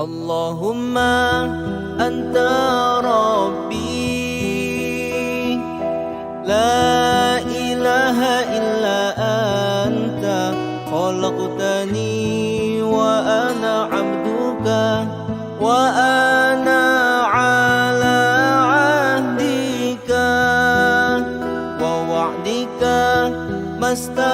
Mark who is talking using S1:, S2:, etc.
S1: Allahumma anta rabbi, la ilaha illa anta, khalaqtani wa ana abduka, wa ana ala ahdika wa wa'dika masta